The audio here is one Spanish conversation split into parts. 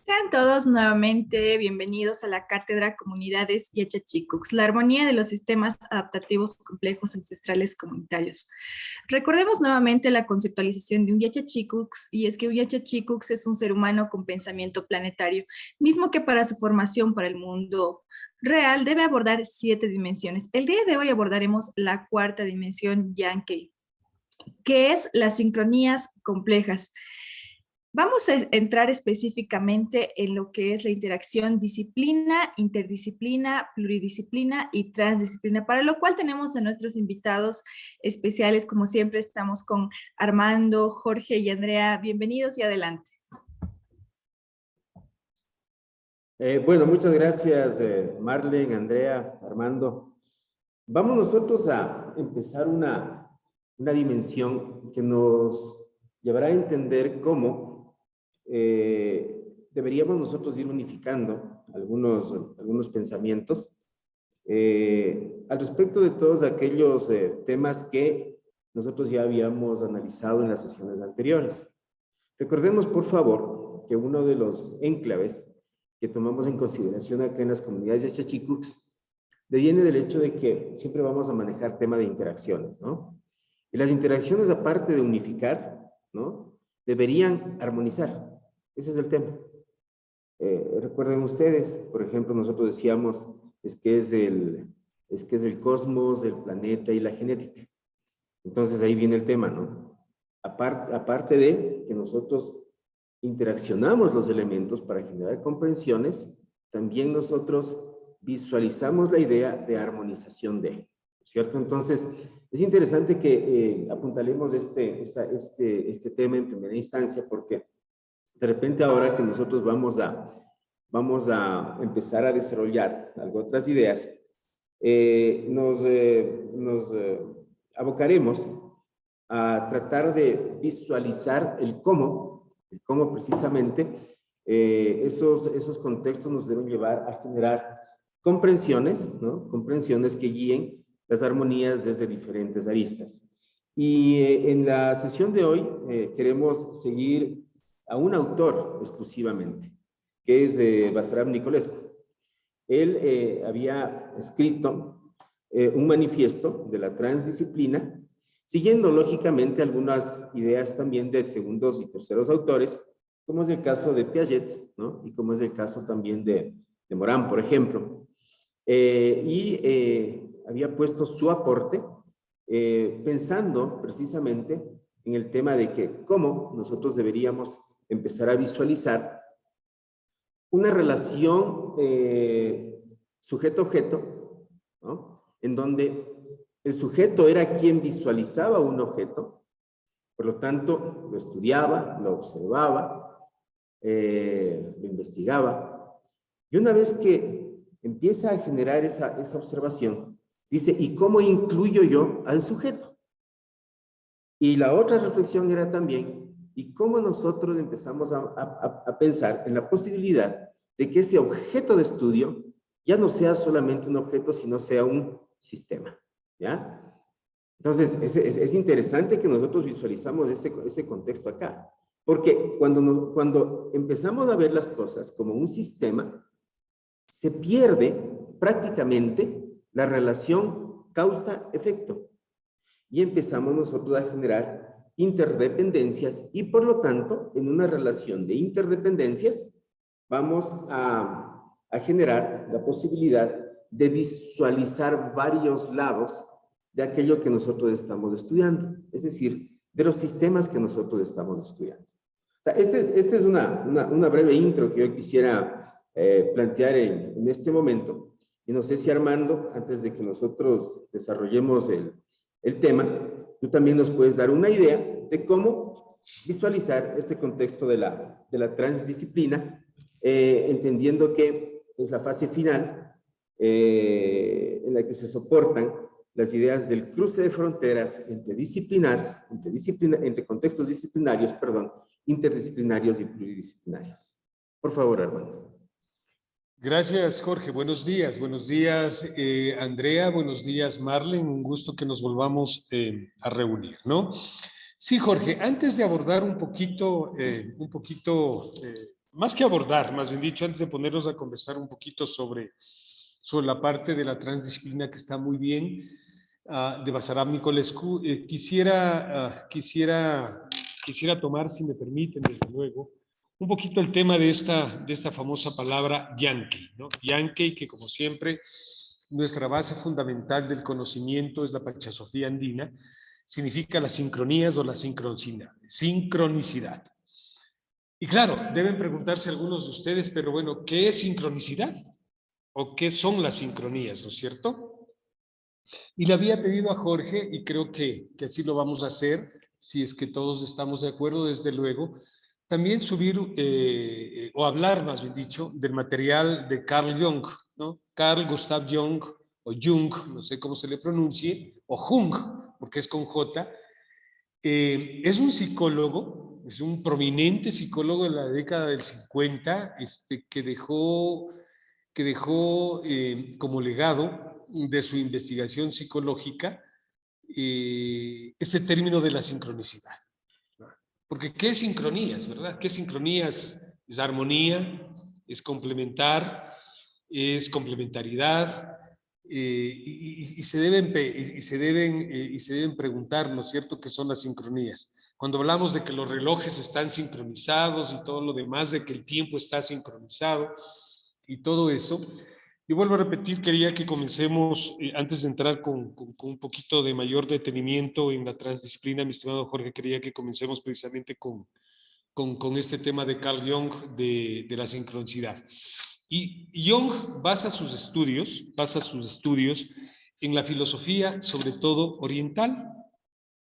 Sean todos nuevamente bienvenidos a la Cátedra Comunidades Yachachicucs, la armonía de los sistemas adaptativos complejos ancestrales comunitarios. Recordemos nuevamente la conceptualización de un Yachachicucs, y es que un Yachachicucs es un ser humano con pensamiento planetario, mismo que para su formación para el mundo real debe abordar 7 dimensiones. El día de hoy abordaremos la cuarta dimensión Yankee, que es las sincronías complejas. Vamos a entrar específicamente en lo que es la interacción disciplina, interdisciplina, pluridisciplina y transdisciplina, para lo cual tenemos a nuestros invitados especiales. Como siempre, estamos con Armando, Jorge y Andrea. Bienvenidos y adelante. Bueno, muchas gracias, Marlene, Andrea, Armando. Vamos nosotros a empezar una dimensión que nos llevará a entender cómo deberíamos nosotros ir unificando algunos pensamientos al respecto de todos aquellos temas que nosotros ya habíamos analizado en las sesiones anteriores. Recordemos, por favor, que uno de los enclaves que tomamos en consideración acá en las comunidades de Yachachicucs deviene del hecho de que siempre vamos a manejar tema de interacciones, ¿no? Y las interacciones, aparte de unificar, ¿no?, deberían armonizar. Ese es el tema. Recuerden ustedes, por ejemplo, nosotros decíamos es que es el cosmos, el planeta y la genética. Entonces ahí viene el tema, ¿no? Aparte de que nosotros interaccionamos los elementos para generar comprensiones, también nosotros visualizamos la idea de armonización de, ¿cierto? Entonces, es interesante que apuntalemos este tema en primera instancia, porque de repente ahora que nosotros vamos a empezar a desarrollar otras ideas, nos abocaremos a tratar de visualizar el cómo precisamente esos contextos nos deben llevar a generar comprensiones, ¿no? Comprensiones que guíen las armonías desde diferentes aristas. Y en la sesión de hoy queremos seguir a un autor exclusivamente, que es Václav Nicolescu. Él había escrito un manifiesto de la transdisciplina, siguiendo lógicamente algunas ideas también de segundos y terceros autores, como es el caso de Piaget, ¿no?, y como es el caso también de Morán, por ejemplo. Había puesto su aporte pensando precisamente en el tema de que cómo nosotros deberíamos empezar a visualizar una relación sujeto-objeto, ¿no?, en donde el sujeto era quien visualizaba un objeto, por lo tanto lo estudiaba, lo observaba, lo investigaba, y una vez que empieza a generar esa observación, dice, ¿y cómo incluyo yo al sujeto? Y la otra reflexión era también, ¿y cómo nosotros empezamos a pensar en la posibilidad de que ese objeto de estudio ya no sea solamente un objeto, sino sea un sistema? ¿Ya? Entonces, es interesante que nosotros visualizamos ese contexto acá, porque cuando empezamos a ver las cosas como un sistema, se pierde prácticamente la relación causa-efecto y empezamos nosotros a generar interdependencias y por lo tanto, en una relación de interdependencias, vamos a generar la posibilidad de visualizar varios lados de aquello que nosotros estamos estudiando, es decir, de los sistemas que nosotros estamos estudiando. O sea, esta es una breve intro que yo quisiera plantear en este momento, y no sé si Armando, antes de que nosotros desarrollemos el tema, tú también nos puedes dar una idea de cómo visualizar este contexto de la transdisciplina, entendiendo que es la fase final en la que se soportan las ideas del cruce de fronteras entre contextos disciplinarios, interdisciplinarios y pluridisciplinarios. Por favor, Armando. Gracias, Jorge. Buenos días, Andrea, buenos días, Marlene. Un gusto que nos volvamos a reunir, ¿no? Sí, Jorge, antes de abordar un poquito más que abordar, más bien dicho, antes de ponernos a conversar un poquito sobre la parte de la transdisciplina que está muy bien, de Basarab Nicolescu, quisiera tomar, si me permiten, desde luego, un poquito el tema de esta famosa palabra Yankee, ¿no? Yankee, que como siempre, nuestra base fundamental del conocimiento es la Pachasofía andina, significa las sincronías o la sincronicidad. Y claro, deben preguntarse algunos de ustedes, pero bueno, ¿qué es sincronicidad? ¿O qué son las sincronías, no es cierto? Y le había pedido a Jorge, y creo que así lo vamos a hacer, si es que todos estamos de acuerdo, desde luego, también subir, o hablar, más bien dicho, del material de Carl Jung, ¿no? Carl Gustav Jung, o Jung, no sé cómo se le pronuncie, o Jung, porque es con J. Es un psicólogo, es un prominente psicólogo de la década del 50, que dejó como legado de su investigación psicológica este término de la sincronicidad. Porque ¿qué es sincronías, verdad? ¿Qué sincronías? Es armonía, es complementar, es complementariedad, y se deben preguntar, ¿no es cierto?, qué son las sincronías. Cuando hablamos de que los relojes están sincronizados y todo lo demás, de que el tiempo está sincronizado y todo eso, yo vuelvo a repetir, quería que comencemos, antes de entrar con un poquito de mayor detenimiento en la transdisciplina, mi estimado Jorge, quería que comencemos precisamente con este tema de Carl Jung de la sincronicidad. Y Jung basa sus estudios en la filosofía, sobre todo oriental,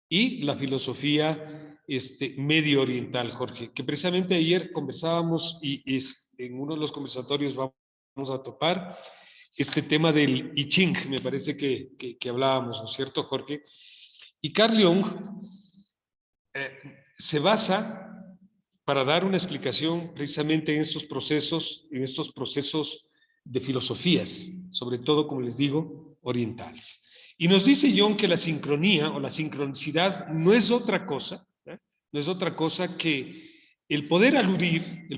y la filosofía medio oriental, Jorge, que precisamente ayer conversábamos y en uno de los conversatorios vamos a topar este tema del I Ching, me parece que hablábamos, ¿no es cierto, Jorge? Y Carl Jung se basa para dar una explicación precisamente en estos procesos de filosofías, sobre todo, como les digo, orientales. Y nos dice Jung que la sincronía o la sincronicidad no es otra cosa, no es otra cosa que el poder aludir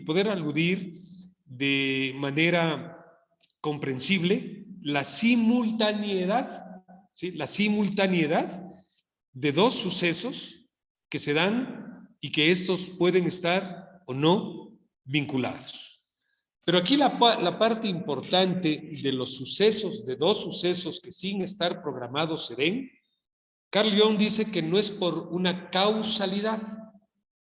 de manera comprensible la simultaneidad, ¿sí?, la simultaneidad de dos sucesos que se dan y que estos pueden estar o no vinculados. Pero aquí la parte importante de los sucesos, de dos sucesos que sin estar programados se den, Carl Jung dice que no es por una causalidad,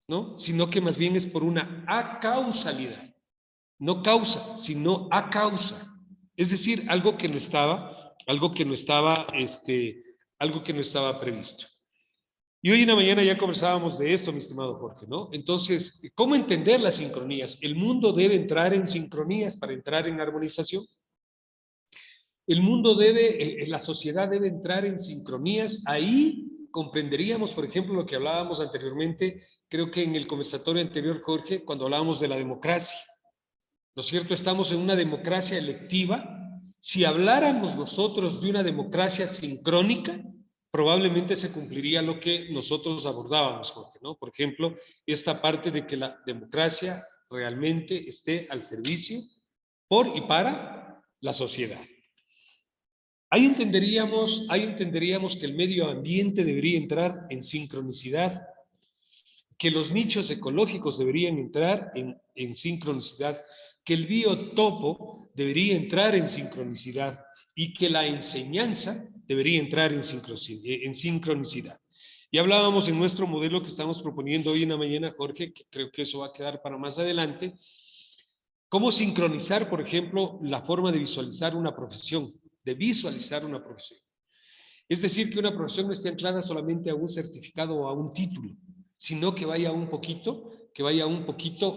¿no?, sino que más bien es por una acausalidad. No causa, sino a causa. Es decir, algo que no estaba previsto. Y hoy en la mañana ya conversábamos de esto, mi estimado Jorge, ¿no? Entonces, ¿cómo entender las sincronías? El mundo debe entrar en sincronías para entrar en armonización. La sociedad debe entrar en sincronías. Ahí comprenderíamos, por ejemplo, lo que hablábamos anteriormente, creo que en el conversatorio anterior, Jorge, cuando hablábamos de la democracia. ¿No es cierto? Estamos en una democracia electiva. Si habláramos nosotros de una democracia sincrónica, probablemente se cumpliría lo que nosotros abordábamos, Jorge, ¿no? Por ejemplo, esta parte de que la democracia realmente esté al servicio por y para la sociedad. Ahí entenderíamos que el medio ambiente debería entrar en sincronicidad, que los nichos ecológicos deberían entrar en sincronicidad, que el biotopo debería entrar en sincronicidad y que la enseñanza debería entrar en sincronicidad. Y hablábamos en nuestro modelo que estamos proponiendo hoy en la mañana, Jorge, que creo que eso va a quedar para más adelante, cómo sincronizar, por ejemplo, la forma de visualizar una profesión, Es decir, que una profesión no esté anclada solamente a un certificado o a un título, sino que vaya un poquito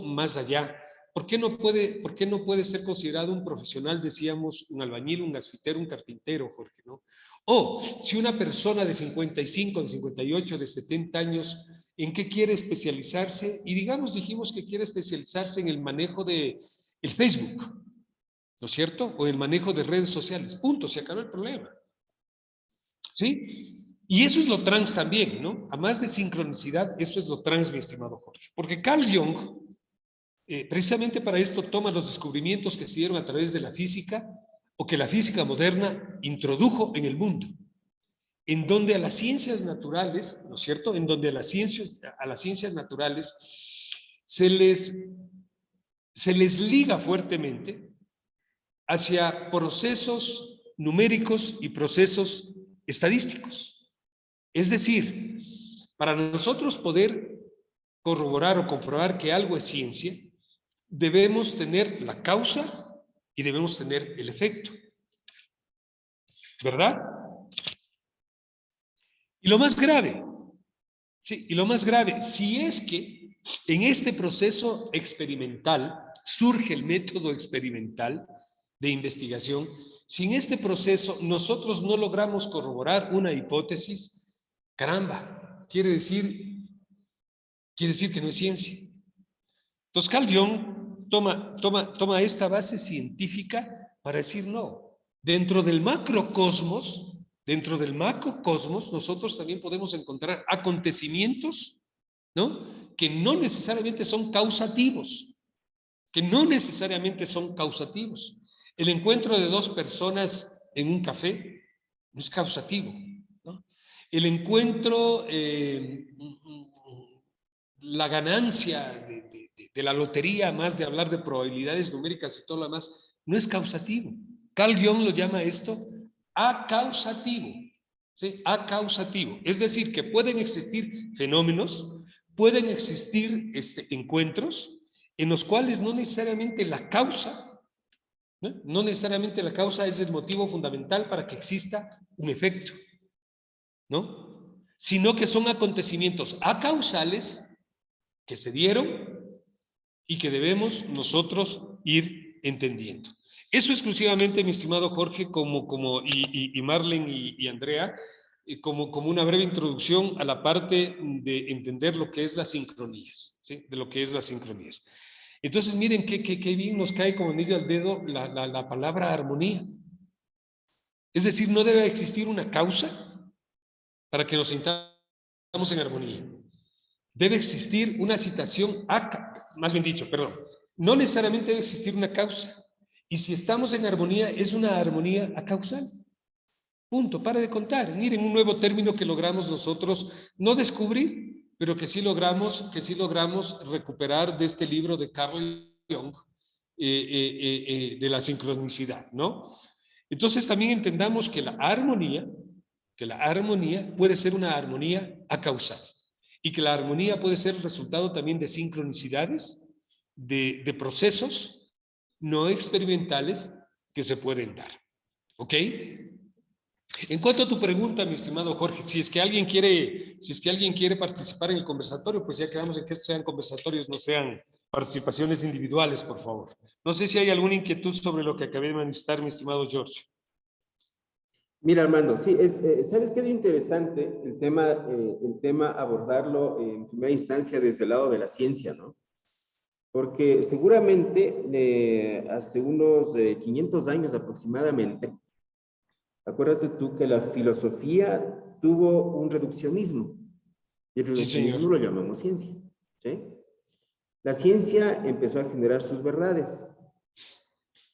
más allá. ¿Por qué no puede ser considerado un profesional, decíamos, un albañil, un gasfitero, un carpintero, Jorge, ¿no? O si una persona de 55, de 58, de 70 años, ¿en qué quiere especializarse? Y dijimos que quiere especializarse en el manejo de el Facebook, ¿no es cierto? O el manejo de redes sociales. Punto, se acabó el problema. ¿Sí? Y eso es lo trans también, ¿no? A más de sincronicidad, eso es lo trans, mi estimado Jorge. Porque Carl Jung precisamente para esto toma los descubrimientos que se dieron a través de la física o que la física moderna introdujo en el mundo, en donde a las ciencias naturales, ¿no es cierto?, en donde a las ciencias naturales se les liga fuertemente hacia procesos numéricos y procesos estadísticos. Es decir, para nosotros poder corroborar o comprobar que algo es ciencia, debemos tener la causa y debemos tener el efecto. ¿Verdad? Y lo más grave, sí, y lo más grave, si es que en este proceso experimental surge el método experimental de investigación, si en este proceso nosotros no logramos corroborar una hipótesis, caramba, quiere decir que no es ciencia. Entonces Carl Jung toma esta base científica para decir no. Dentro del macrocosmos, nosotros también podemos encontrar acontecimientos, ¿no?, que no necesariamente son causativos, El encuentro de dos personas en un café no es causativo, ¿no? El encuentro, la ganancia de la lotería, más de hablar de probabilidades numéricas y todo lo demás, no es causativo. Carl Jung lo llama esto acausativo, ¿sí? Acausativo. Es decir, que pueden existir fenómenos, pueden existir encuentros en los cuales no necesariamente la causa, no necesariamente la causa es el motivo fundamental para que exista un efecto, ¿no? Sino que son acontecimientos acausales que se dieron y que debemos nosotros ir entendiendo. Eso exclusivamente, mi estimado Jorge, y Marlene y Andrea, como una breve introducción a la parte de entender lo que es las sincronías, ¿sí? De lo que es las sincronías. Entonces, miren qué bien nos cae como anillo al dedo la palabra armonía. Es decir, no debe existir una causa para que nos sintamos en armonía. Debe existir una situación, más bien dicho, perdón, no necesariamente debe existir una causa. Y si estamos en armonía, es una armonía acausal. Punto, para de contar. Miren, un nuevo término que logramos nosotros no descubrir, pero que sí logramos recuperar de este libro de Carl Jung, de la sincronicidad, ¿no? Entonces también entendamos que la armonía puede ser una armonía acausal y que la armonía puede ser el resultado también de sincronicidades, de procesos no experimentales que se pueden dar. ¿Ok? En cuanto a tu pregunta, mi estimado Jorge, si es que alguien quiere participar en el conversatorio, pues ya quedamos en que estos sean conversatorios, no sean participaciones individuales, por favor. No sé si hay alguna inquietud sobre lo que acabé de manifestar, mi estimado George. Mira, Armando, sí, ¿sabes qué es interesante el tema abordarlo en primera instancia desde el lado de la ciencia, ¿no? Porque seguramente hace unos 500 años aproximadamente, acuérdate tú que la filosofía tuvo un reduccionismo, y el reduccionismo Sí, lo llamamos ciencia, ¿sí? La ciencia empezó a generar sus verdades,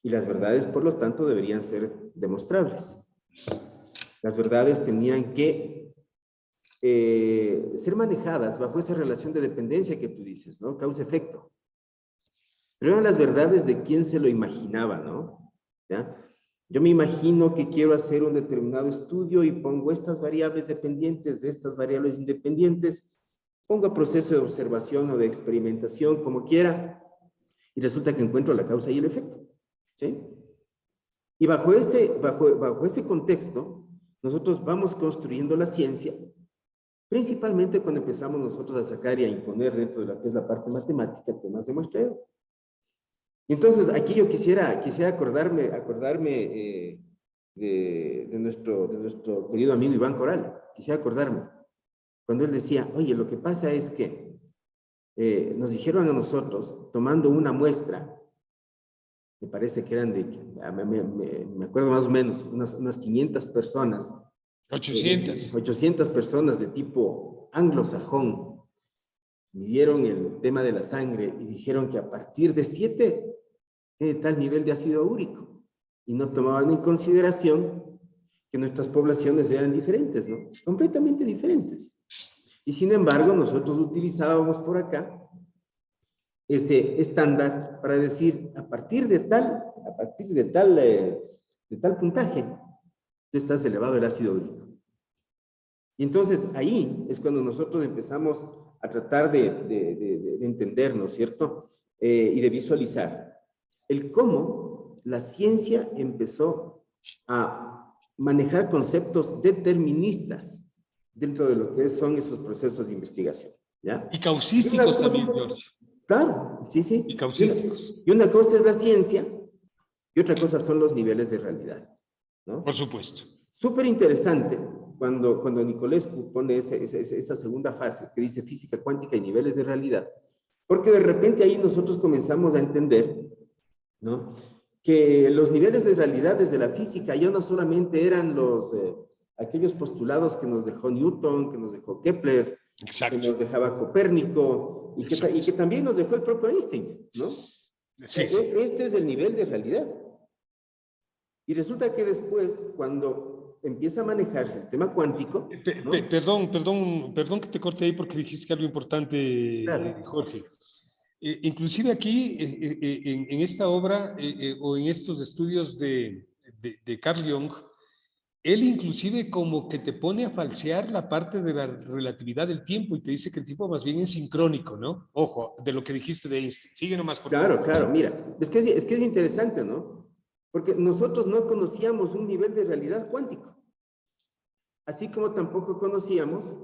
y las verdades, por lo tanto, deberían ser demostrables. Las verdades tenían que ser manejadas bajo esa relación de dependencia que tú dices, ¿no? Causa-efecto. Pero eran las verdades de quien se lo imaginaba, ¿no? ¿Ya? Yo me imagino que quiero hacer un determinado estudio y pongo estas variables dependientes de estas variables independientes, pongo proceso de observación o de experimentación, como quiera, y resulta que encuentro la causa y el efecto, ¿sí? Y bajo ese contexto, nosotros vamos construyendo la ciencia, principalmente cuando empezamos nosotros a sacar y a imponer dentro de lo que es la parte matemática temas de muestreo. Y entonces aquí yo quisiera acordarme de nuestro querido amigo Iván Corral. Quisiera acordarme cuando él decía, oye, lo que pasa es que nos dijeron a nosotros, tomando una muestra, me parece que eran me acuerdo más o menos, unas 500 personas. 800. 800 personas de tipo anglosajón. midieron el tema de la sangre y dijeron que a partir de 7 tiene tal nivel de ácido úrico. Y no tomaban en consideración que nuestras poblaciones eran diferentes, ¿no? Completamente diferentes. Y sin embargo, nosotros utilizábamos por acá ese estándar para decir, a partir de tal puntaje, tú estás elevado el ácido úrico. Y entonces ahí es cuando nosotros empezamos a tratar de entender, ¿no es cierto? Y de visualizar el cómo la ciencia empezó a manejar conceptos deterministas dentro de lo que son esos procesos de investigación, ¿ya? Y causísticos también, George. Claro, sí, sí. Y causísticos. Y una cosa es la ciencia y otra cosa son los niveles de realidad, ¿no? Por supuesto. Súper interesante cuando Nicolescu pone esa segunda fase que dice física cuántica y niveles de realidad, porque de repente ahí nosotros comenzamos a entender, ¿no?, que los niveles de realidad desde la física ya no solamente eran aquellos postulados que nos dejó Newton, que nos dejó Kepler, exacto, que nos dejaba Copérnico y que también nos dejó el propio Einstein, ¿no? Sí, sí. Este es el nivel de realidad. Y resulta que después, cuando empieza a manejarse el tema cuántico, ¿no? Perdón que te corte ahí porque dijiste algo importante, Claro. Jorge. Inclusive aquí, en esta obra o en estos estudios de Carl Jung, él inclusive como que te pone a falsear la parte de la relatividad del tiempo y te dice que el tiempo más bien es sincrónico, ¿no? Ojo, de lo que dijiste de Einstein. Sigue nomás por favor. Claro, mira, es que es interesante, ¿no? Porque nosotros no conocíamos un nivel de realidad cuántico. Así como tampoco conocíamos,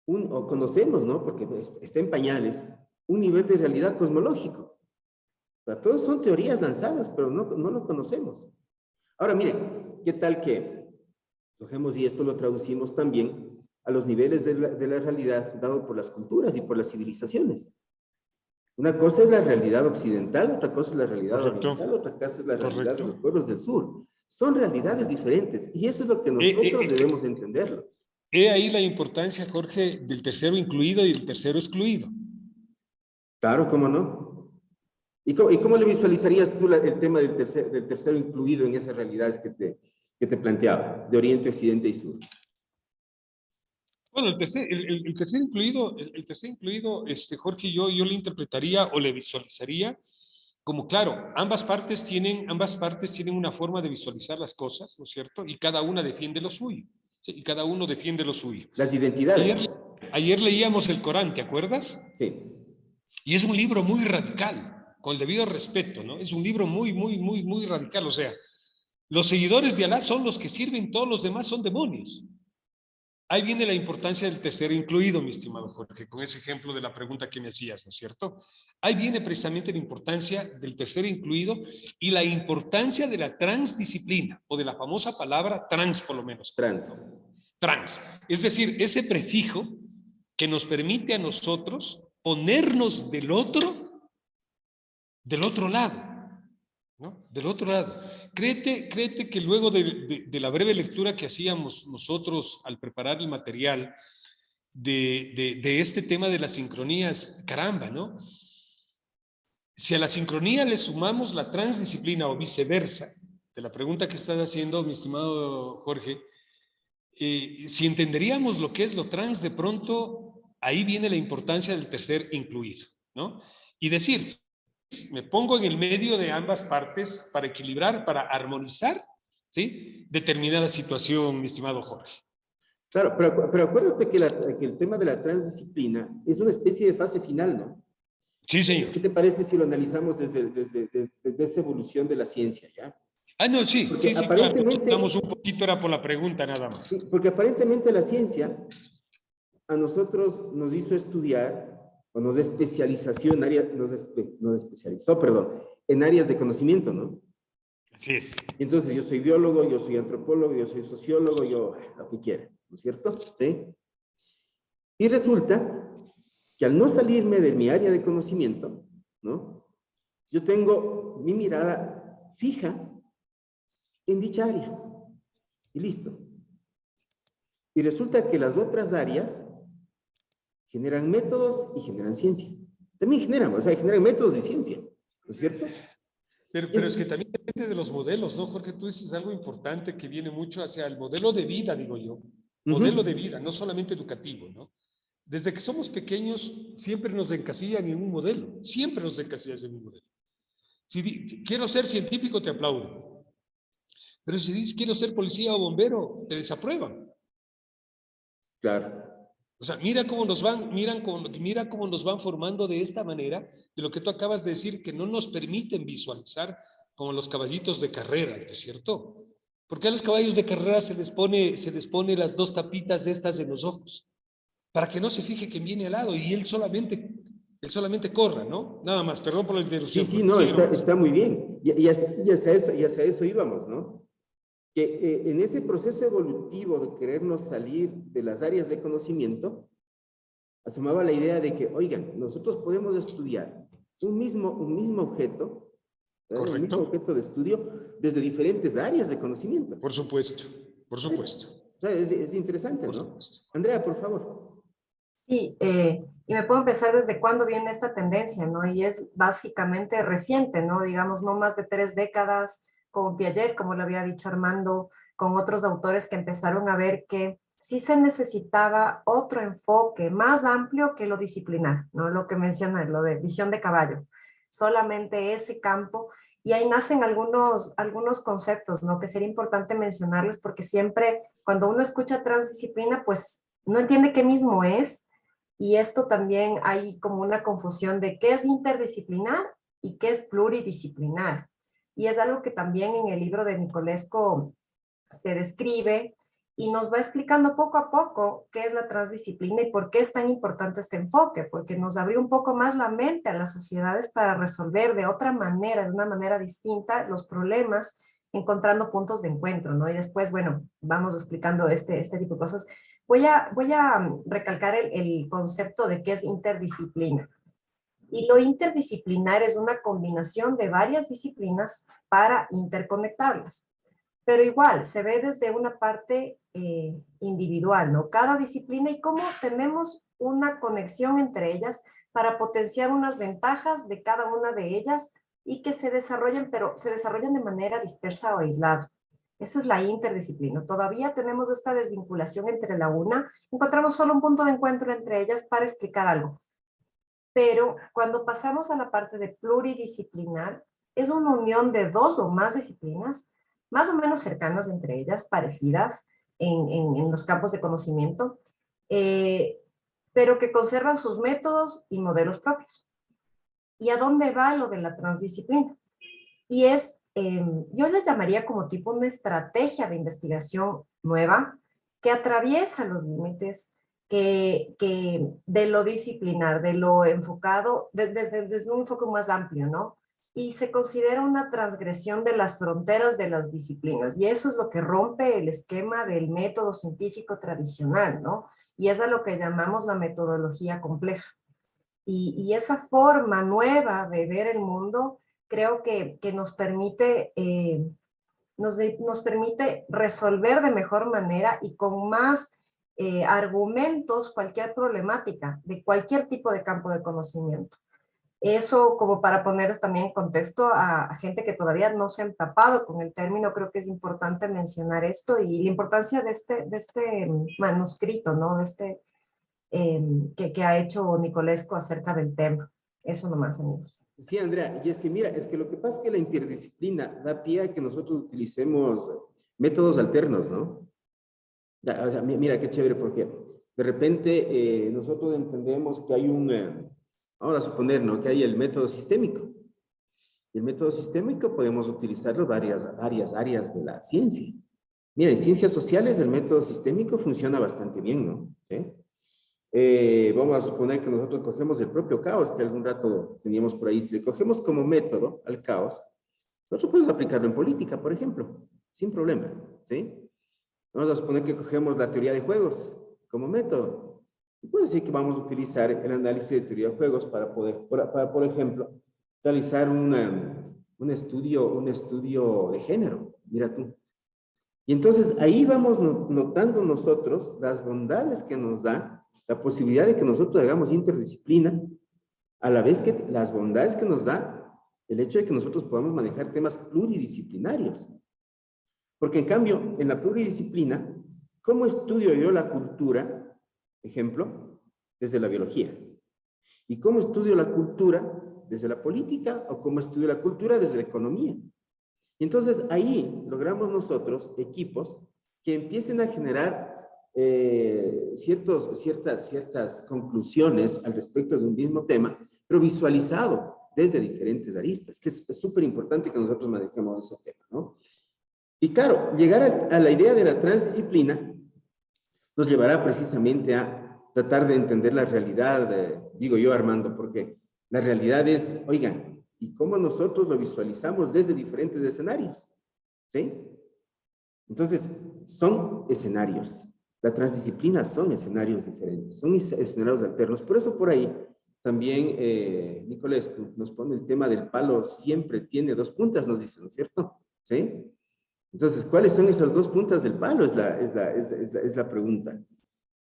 o conocemos, ¿no? Porque está en pañales, un nivel de realidad cosmológico. O sea, todos son teorías lanzadas, pero no lo conocemos. Ahora, miren, ¿qué tal que cogemos y esto lo traducimos también a los niveles de la realidad dado por las culturas y por las civilizaciones? Una cosa es la realidad occidental, otra cosa es la realidad oriental, otra cosa es la realidad de los pueblos del sur. Son realidades diferentes y eso es lo que nosotros debemos entenderlo. He ahí la importancia, Jorge, del tercero incluido y del tercero excluido. Claro, ¿cómo no? ¿Y cómo le visualizarías tú el tema del tercero incluido en esas realidades que te planteaba, de Oriente, Occidente y Sur? Bueno, el tercer incluido, Jorge, yo le interpretaría o le visualizaría como, claro, ambas partes tienen una forma de visualizar las cosas, ¿no es cierto? Y cada una defiende lo suyo. ¿Sí? Y cada uno defiende lo suyo. Las identidades. Ayer leíamos el Corán, ¿te acuerdas? Sí. Y es un libro muy radical, con el debido respeto, ¿no? Es un libro muy radical. O sea, los seguidores de Alá son los que sirven, todos los demás son demonios. Ahí viene la importancia del tercero incluido, mi estimado Jorge, con ese ejemplo de la pregunta que me hacías, ¿no es cierto? Ahí viene precisamente la importancia del tercero incluido y la importancia de la transdisciplina, o de la famosa palabra trans, por lo menos. Trans. Trans. Es decir, ese prefijo que nos permite a nosotros ponernos del otro lado. ¿No? Del otro lado. Créete que luego de la breve lectura que hacíamos nosotros al preparar el material de este tema de las sincronías, caramba, ¿no? Si a la sincronía le sumamos la transdisciplina o viceversa, de la pregunta que estás haciendo, mi estimado Jorge, si entenderíamos lo que es lo trans, de pronto ahí viene la importancia del tercer incluido, ¿no? Y decir, me pongo en el medio de ambas partes para equilibrar, para armonizar, ¿sí?, determinada situación, mi estimado Jorge. Claro, pero acuérdate que el tema de la transdisciplina es una especie de fase final, ¿no? Sí, señor. ¿Qué te parece si lo analizamos desde esa evolución de la ciencia, ya? Ah, no, sí, porque sí, aparentemente, claro. Estamos un poquito, era por la pregunta nada más. Sí, porque aparentemente la ciencia a nosotros nos hizo estudiar, o nos especialización, nos especializó, perdón, en áreas de conocimiento, ¿no? Así es. Y entonces yo soy biólogo, yo soy antropólogo, yo soy sociólogo, yo lo que quiera, ¿no es cierto? ¿Sí? Y resulta que al no salirme de mi área de conocimiento, ¿no?, yo tengo mi mirada fija en dicha área. Y listo. Y resulta que las otras áreas generan métodos y generan ciencia. También generan, o sea, generan métodos de ciencia, ¿no es cierto? Pero es que también depende de los modelos, ¿no, Jorge? Tú dices algo importante que viene mucho hacia el modelo de vida, digo yo. Modelo de vida, no solamente educativo, ¿no? Desde que somos pequeños siempre nos encasillan en un modelo, siempre nos encasillan en un modelo. Si quiero ser científico, te aplaudo. Pero si dices quiero ser policía o bombero, te desaprueban. Claro. O sea, mira cómo nos van formando de esta manera, de lo que tú acabas de decir, que no nos permiten visualizar como los caballitos de carreras, ¿no es cierto? Porque a los caballos de carrera se les pone las dos tapitas estas en los ojos, para que no se fije quién viene al lado y él solamente corra, ¿no? Nada más, perdón por la interrupción. Sí, no, está muy bien. Y hacia eso íbamos, ¿no? Que en ese proceso evolutivo de querernos salir de las áreas de conocimiento, asomaba la idea de que, oigan, nosotros podemos estudiar un mismo objeto, ¿verdad? Un mismo objeto de estudio desde diferentes áreas de conocimiento. Por supuesto, por supuesto. O sea, es interesante, ¿no? Andrea, por favor. Sí, y me puedo empezar desde cuándo viene esta tendencia, ¿no? Y es básicamente reciente, ¿no? Digamos, no más de 3 décadas, con Piaget, como lo había dicho Armando, con otros autores que empezaron a ver que sí se necesitaba otro enfoque más amplio que lo disciplinar, ¿no? Lo que menciona, lo de visión de caballo, solamente ese campo. Y ahí nacen algunos conceptos, ¿no? Que sería importante mencionarles porque siempre cuando uno escucha transdisciplina, pues no entiende qué mismo es. Y esto también hay como una confusión de qué es interdisciplinar y qué es pluridisciplinar. Y es algo que también en el libro de Nicolescu se describe y nos va explicando poco a poco qué es la transdisciplina y por qué es tan importante este enfoque, porque nos abrió un poco más la mente a las sociedades para resolver de otra manera, de una manera distinta, los problemas, encontrando puntos de encuentro, ¿no? Y después, bueno, vamos explicando este tipo de cosas. Voy a recalcar el concepto de qué es interdisciplina. Y lo interdisciplinar es una combinación de varias disciplinas para interconectarlas. Pero igual, se ve desde una parte individual, ¿no? Cada disciplina y cómo tenemos una conexión entre ellas para potenciar unas ventajas de cada una de ellas y que se desarrollen, pero se desarrollan de manera dispersa o aislada. Esa es la interdisciplina. Todavía tenemos esta desvinculación entre la una, encontramos solo un punto de encuentro entre ellas para explicar algo. Pero cuando pasamos a la parte de pluridisciplinar, es una unión de 2 o más disciplinas, más o menos cercanas entre ellas, parecidas en los campos de conocimiento, pero que conservan sus métodos y modelos propios. ¿Y a dónde va lo de la transdisciplina? Y es, yo le llamaría como tipo una estrategia de investigación nueva que atraviesa los límites que de lo disciplinar, de lo enfocado, desde un enfoque más amplio, ¿no? Y se considera una transgresión de las fronteras de las disciplinas. Y eso es lo que rompe el esquema del método científico tradicional, ¿no? Y es a lo que llamamos la metodología compleja. Y esa forma nueva de ver el mundo creo que nos permite, nos permite resolver de mejor manera y con más argumentos cualquier problemática de cualquier tipo de campo de conocimiento. Eso como para poner también en contexto a gente que todavía no se ha empapado con el término, creo que es importante mencionar esto y la importancia de este manuscrito, ¿no? De este que ha hecho Nicolescu acerca del tema. Eso nomás, amigos. Sí, Andrea, y es que mira, es que lo que pasa es que la interdisciplina da pie a que nosotros utilicemos métodos alternos, ¿no? O sea, mira, qué chévere, porque de repente nosotros entendemos que hay vamos a suponer, ¿no? Que hay el método sistémico. Y el método sistémico podemos utilizarlo en varias áreas de la ciencia. Mira, en ciencias sociales el método sistémico funciona bastante bien, ¿no? ¿Sí? Vamos a suponer que nosotros cogemos el propio caos que algún rato teníamos por ahí. Si le cogemos como método al caos, nosotros podemos aplicarlo en política, por ejemplo, sin problema, ¿sí? Vamos a suponer que cogemos la teoría de juegos como método. Y puede decir que vamos a utilizar el análisis de teoría de juegos para poder, por ejemplo, realizar un estudio de género, mira tú. Y entonces ahí vamos notando nosotros las bondades que nos da la posibilidad de que nosotros hagamos interdisciplina, a la vez que las bondades que nos da el hecho de que nosotros podamos manejar temas pluridisciplinarios. Porque en cambio, en la pluridisciplina, ¿cómo estudio yo la cultura? Ejemplo, desde la biología. ¿Y cómo estudio la cultura desde la política? ¿O cómo estudio la cultura desde la economía? Y entonces ahí logramos nosotros equipos que empiecen a generar ciertas conclusiones al respecto de un mismo tema, pero visualizado desde diferentes aristas, que es súper importante que nosotros manejemos ese tema, ¿no? Y claro, llegar a la idea de la transdisciplina nos llevará precisamente a tratar de entender la realidad, digo yo, Armando, porque la realidad es, oigan, ¿y cómo nosotros lo visualizamos desde diferentes escenarios? ¿Sí? Entonces, son escenarios. La transdisciplina son escenarios diferentes, son escenarios alternos. Por eso por ahí también Nicolescu nos pone el tema del palo siempre tiene dos puntas, nos dice, ¿no es cierto? ¿Sí? Entonces, ¿cuáles son esas dos puntas del palo? Es la pregunta.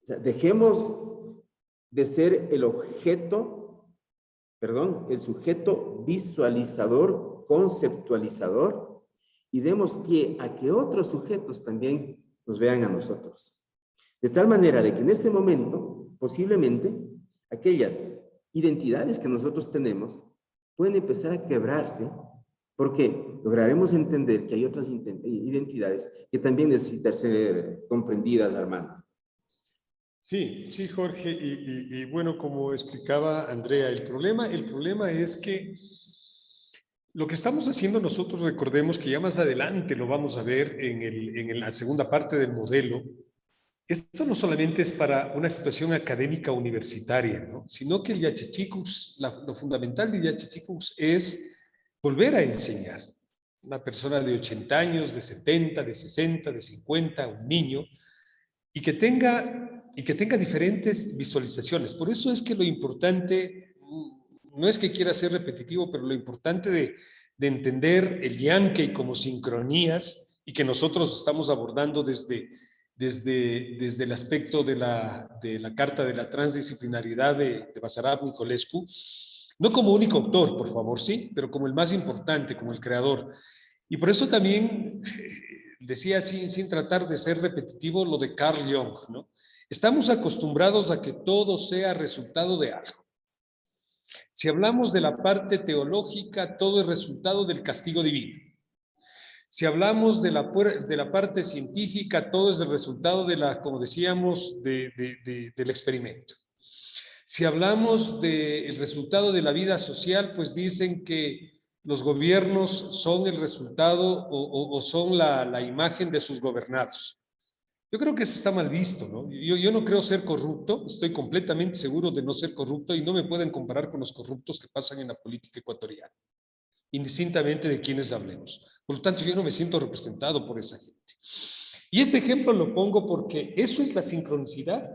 O sea, dejemos de ser el sujeto visualizador, conceptualizador, y demos pie a que otros sujetos también nos vean a nosotros. De tal manera de que en este momento, posiblemente, aquellas identidades que nosotros tenemos pueden empezar a quebrarse porque lograremos entender que hay otras identidades que también necesitan ser comprendidas, Armando. Sí, sí, Jorge, y bueno, como explicaba Andrea, el problema es que lo que estamos haciendo nosotros, recordemos que ya más adelante lo vamos a ver en la segunda parte del modelo. Esto no solamente es para una situación académica universitaria, ¿no? Sino que el Yachachicucs, lo fundamental de Yachachicucs es volver a enseñar. Una persona de 80 años, de 70, de 60, de 50, un niño, y que tenga diferentes visualizaciones. Por eso es que lo importante, no es que quiera ser repetitivo, pero lo importante de entender el Yankee como sincronías y que nosotros estamos abordando desde el aspecto de la Carta de la Transdisciplinariedad de Basarab Nicolescu, no como único autor, por favor, sí, pero como el más importante, como el creador. Y por eso también decía, sin tratar de ser repetitivo, lo de Carl Jung, ¿no? Estamos acostumbrados a que todo sea resultado de algo. Si hablamos de la parte teológica, todo es resultado del castigo divino. Si hablamos de la parte científica, todo es el resultado de como decíamos, del experimento. Si hablamos del resultado de la vida social, pues dicen que los gobiernos son el resultado o son la imagen de sus gobernados. Yo creo que eso está mal visto, ¿no? Yo no creo ser corrupto, estoy completamente seguro de no ser corrupto y no me pueden comparar con los corruptos que pasan en la política ecuatoriana, indistintamente de quiénes hablemos. Por lo tanto, yo no me siento representado por esa gente. Y este ejemplo lo pongo porque eso es la sincronicidad.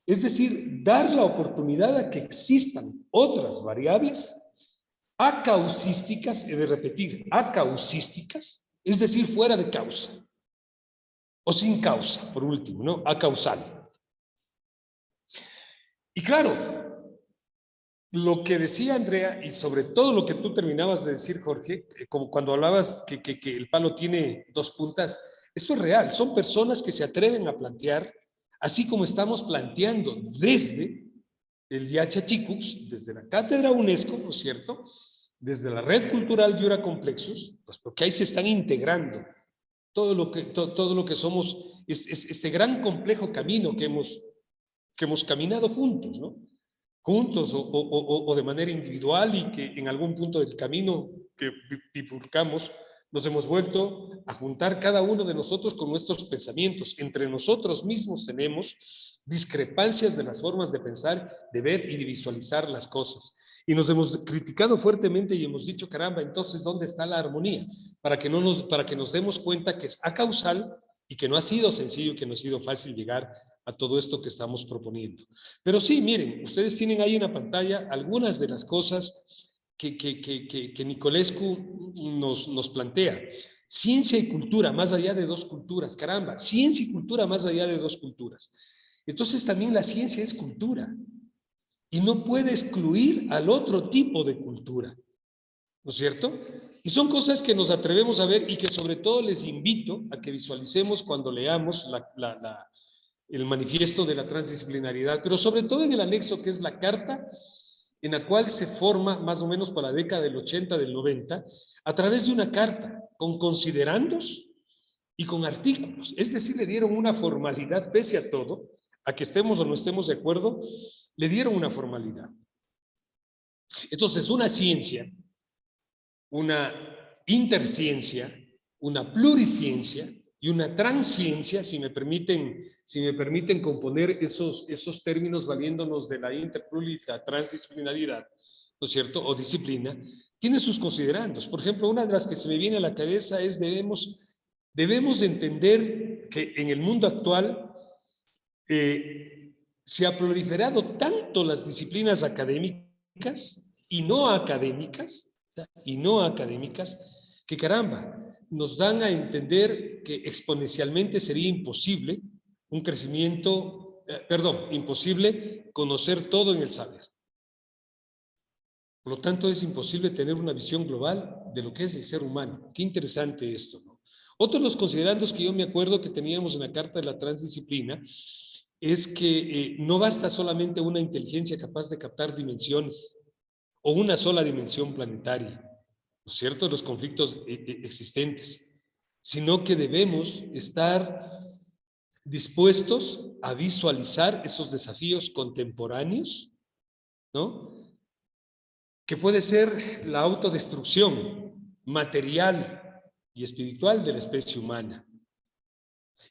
Es decir, dar la oportunidad a que existan otras variables acausísticas, he de repetir, acausísticas, es decir, fuera de causa. O sin causa, por último, ¿no? Acausal. Y claro, lo que decía Andrea, y sobre todo lo que tú terminabas de decir, Jorge, como cuando hablabas que el palo tiene dos puntas, eso es real. Son personas que se atreven a plantear, así como estamos planteando desde el Yachachicucs, desde la Cátedra UNESCO, ¿no es cierto?, desde la Red Cultural Yura Complexus, pues porque ahí se están integrando todo lo que somos, este gran complejo camino que hemos caminado juntos, ¿no? Juntos o de manera individual, y que en algún punto del camino que bifurcamos nos hemos vuelto a juntar cada uno de nosotros con nuestros pensamientos. Entre nosotros mismos tenemos discrepancias de las formas de pensar, de ver y de visualizar las cosas. Y nos hemos criticado fuertemente y hemos dicho, caramba, entonces, ¿dónde está la armonía? Para que nos demos cuenta que es acausal y que no ha sido sencillo, que no ha sido fácil llegar a todo esto que estamos proponiendo. Pero sí, miren, ustedes tienen ahí en la pantalla algunas de las cosas que Nicolescu nos plantea. Ciencia y cultura, más allá de dos culturas, caramba, ciencia y cultura más allá de dos culturas. Entonces también la ciencia es cultura y no puede excluir al otro tipo de cultura, ¿no es cierto? Y son cosas que nos atrevemos a ver y que sobre todo les invito a que visualicemos cuando leamos el manifiesto de la transdisciplinariedad, pero sobre todo en el anexo que es la carta en la cual se forma más o menos para la década del 80, del 90, a través de una carta con considerandos y con artículos. Es decir, le dieron una formalidad pese a todo, a que estemos o no estemos de acuerdo, le dieron una formalidad. Entonces, una ciencia, una interciencia, una pluriciencia y una transciencia, si me permiten componer esos términos valiéndonos de la interpluralidad, transdisciplinariedad, ¿no es cierto?, o disciplina, tiene sus considerandos. Por ejemplo, una de las que se me viene a la cabeza es debemos entender que en el mundo actual se ha proliferado tanto las disciplinas académicas y no académicas, que caramba, nos dan a entender que exponencialmente sería imposible un crecimiento, imposible conocer todo en el saber. Por lo tanto, es imposible tener una visión global de lo que es el ser humano. Qué interesante esto, ¿no? Otro de los considerandos que yo me acuerdo que teníamos en la Carta de la Transdisciplina es que no basta solamente una inteligencia capaz de captar dimensiones o una sola dimensión planetaria, ¿no es cierto?, de los conflictos existentes, sino que debemos estar dispuestos a visualizar esos desafíos contemporáneos, ¿no?, que puede ser la autodestrucción material y espiritual de la especie humana,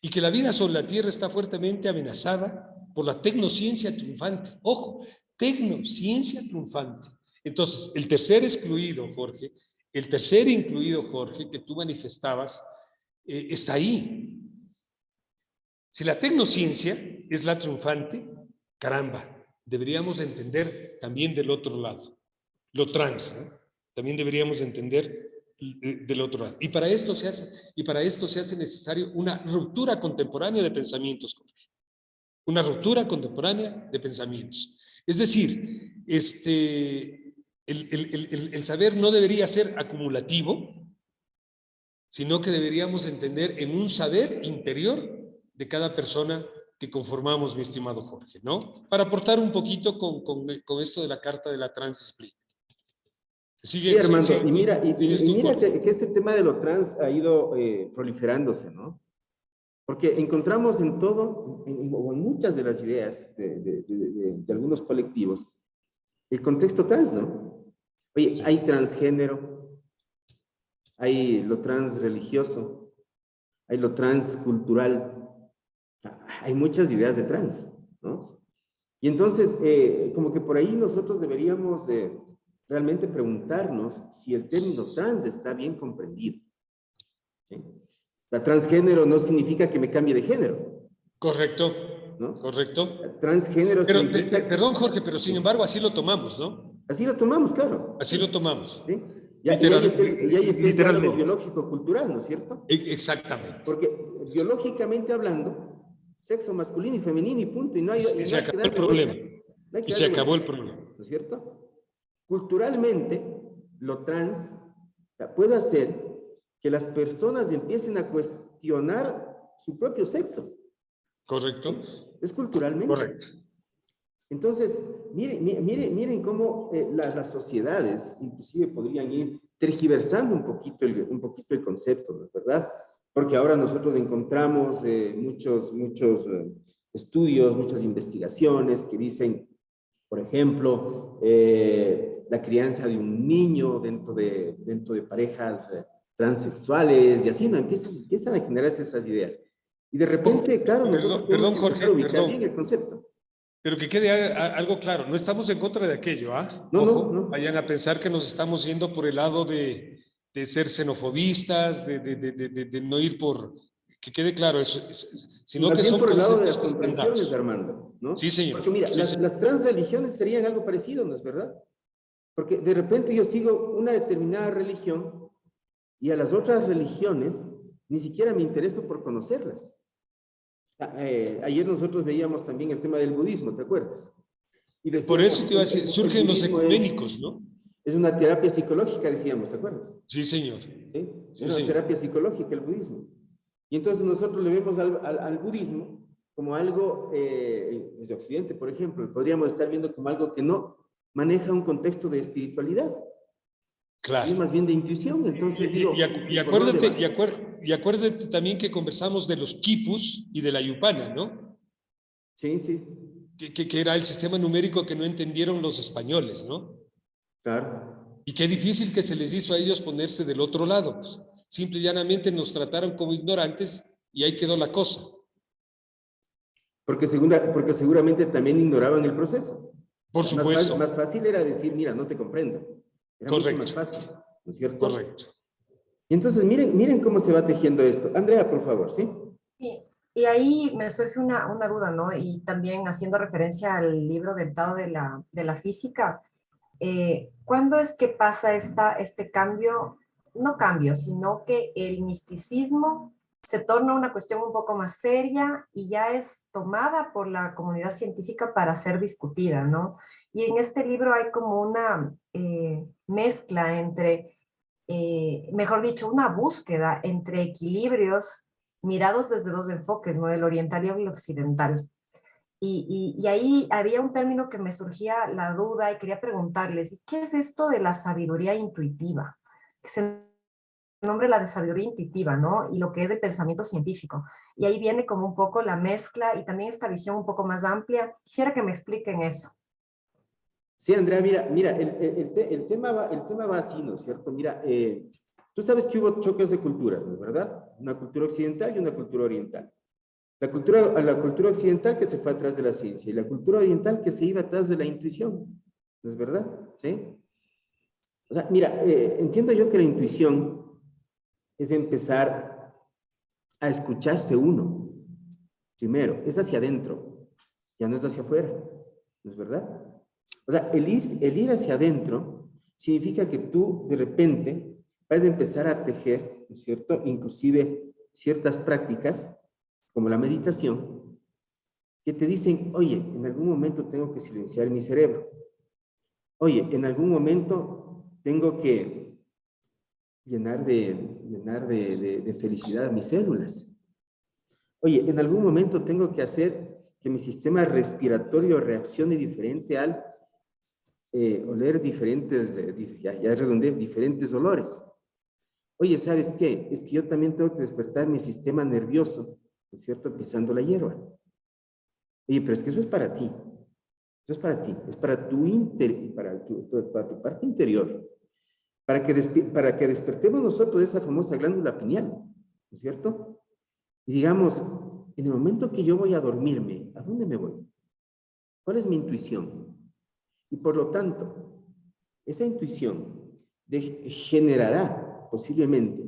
y que la vida sobre la Tierra está fuertemente amenazada por la tecnociencia triunfante. Ojo, tecnociencia triunfante. Entonces, el tercer incluido, Jorge, que tú manifestabas, está ahí. Si la tecnociencia es la triunfante, caramba, deberíamos entender también del otro lado, lo trans, ¿no? También deberíamos entender del otro lado. Y para esto se hace necesario una ruptura contemporánea de pensamientos, Jorge. Una ruptura contemporánea de pensamientos. Es decir, el saber no debería ser acumulativo, sino que deberíamos entender en un saber interior de cada persona que conformamos, mi estimado Jorge, ¿no? Para aportar un poquito con esto de la Carta de la Transdisciplina. Sí, Armando, y mira que este tema de lo trans ha ido proliferándose, ¿no? Porque encontramos en todo, en muchas de las ideas de algunos colectivos, el contexto trans, ¿no? Oye, sí, hay transgénero, hay lo transreligioso, hay lo transcultural, hay muchas ideas de trans, ¿no? Y entonces, como que por ahí nosotros deberíamos realmente preguntarnos si el término trans está bien comprendido. ¿Sí? La transgénero no significa que me cambie de género. Correcto, ¿no? Correcto. Transgénero pero, significa... Perdón, Jorge, pero sin embargo así lo tomamos, ¿no? Así lo tomamos, claro. Así lo tomamos. ¿Sí? Y ahí está el diálogo biológico-cultural, ¿no es cierto? Exactamente. Porque biológicamente hablando, sexo masculino y femenino y punto. Y no hay, se acabó el problema. Y se acabó el problema. ¿No es cierto? Culturalmente, lo trans, o sea, puede hacer que las personas empiecen a cuestionar su propio sexo. Correcto. Es culturalmente. Correcto. Entonces, miren cómo las sociedades inclusive podrían ir tergiversando un poquito el concepto, ¿verdad? Porque ahora nosotros encontramos muchos estudios, muchas investigaciones que dicen, por ejemplo, la crianza de un niño dentro de parejas transexuales y así, ¿no? Empiezan a generarse esas ideas. Y de repente, claro, nosotros perdón, Jorge, ubicar bien el concepto. Pero que quede algo claro, no estamos en contra de aquello, ¿ah? No, Ojo, no. Vayan a pensar que nos estamos yendo por el lado de ser xenofobistas, de no ir por... Que quede claro eso, sino más que bien son por el lado de las comprensiones, Armando, ¿no? Sí, señor. Porque mira, las transreligiones serían algo parecido, ¿no es verdad? Porque de repente yo sigo una determinada religión y a las otras religiones ni siquiera me intereso por conocerlas. Ayer nosotros veíamos también el tema del budismo, ¿te acuerdas? Y Por decíamos, eso te iba a decir, surgen los budismo ecuménicos, ¿no? es una terapia psicológica, decíamos, ¿te acuerdas? Sí, señor. ¿Sí? Sí, Es una señor. terapia psicológica el budismo. Y entonces nosotros le vemos al budismo como algo, desde Occidente, por ejemplo, podríamos estar viendo como algo que no maneja un contexto de espiritualidad, Claro. y más bien de intuición. Entonces digo, y acuérdate también que conversamos de los quipus y de la yupana, ¿no? sí, sí, Que era el sistema numérico que no entendieron los españoles, ¿no? claro. Y qué difícil que se les hizo a ellos ponerse del otro lado. Pues. Simple y llanamente nos trataron como ignorantes y ahí quedó la cosa. Porque seguramente también ignoraban el proceso. Por supuesto. Más fácil era decir, mira, no te comprendo. Era correcto. mucho más fácil, ¿no es cierto? Correcto. Y entonces miren cómo se va tejiendo esto. Andrea, por favor, ¿sí? Y ahí me surge una duda, ¿no? Y también haciendo referencia al libro del Tao de la física, ¿cuándo es que pasa este cambio? No cambio, sino que el misticismo se torna una cuestión un poco más seria y ya es tomada por la comunidad científica para ser discutida, ¿no? Y en este libro hay como una mezcla entre, mejor dicho, una búsqueda entre equilibrios mirados desde dos enfoques, ¿no? El oriental y el occidental. Y ahí había un término que me surgía la duda y quería preguntarles, ¿qué es esto de la sabiduría intuitiva? Que se nombra la de sabiduría intuitiva, ¿no? Y lo que es el pensamiento científico. Y ahí viene como un poco la mezcla y también esta visión un poco más amplia. Quisiera que me expliquen eso. Sí, Andrea, mira, el tema va así, ¿no es cierto? Mira, tú sabes que hubo choques de culturas, ¿no es verdad? Una cultura occidental y una cultura oriental. La cultura occidental que se fue atrás de la ciencia y la cultura oriental que se iba atrás de la intuición, ¿no es verdad? ¿Sí? O sea, mira, entiendo yo que la intuición es empezar a escucharse uno. Primero, es hacia adentro, ya no es hacia afuera, ¿no es verdad? O sea, el ir hacia adentro significa que tú de repente vas a empezar a tejer, ¿no es cierto? Inclusive ciertas prácticas, como la meditación, que te dicen, oye, en algún momento tengo que silenciar mi cerebro. Oye, en algún momento tengo que llenar de felicidad a mis células. Oye, en algún momento tengo que hacer que mi sistema respiratorio reaccione diferente al oler diferentes, ya redondeé, diferentes olores. Oye, ¿sabes qué? Es que yo también tengo que despertar mi sistema nervioso, ¿no es cierto? Pisando la hierba. Oye, pero es que eso es para ti. Eso es para ti. Es para para tu parte interior. Para que despertemos nosotros de esa famosa glándula pineal, ¿no es cierto? Y digamos, en el momento que yo voy a dormirme, ¿a dónde me voy? ¿Cuál es mi intuición? Y por lo tanto, esa intuición generará posiblemente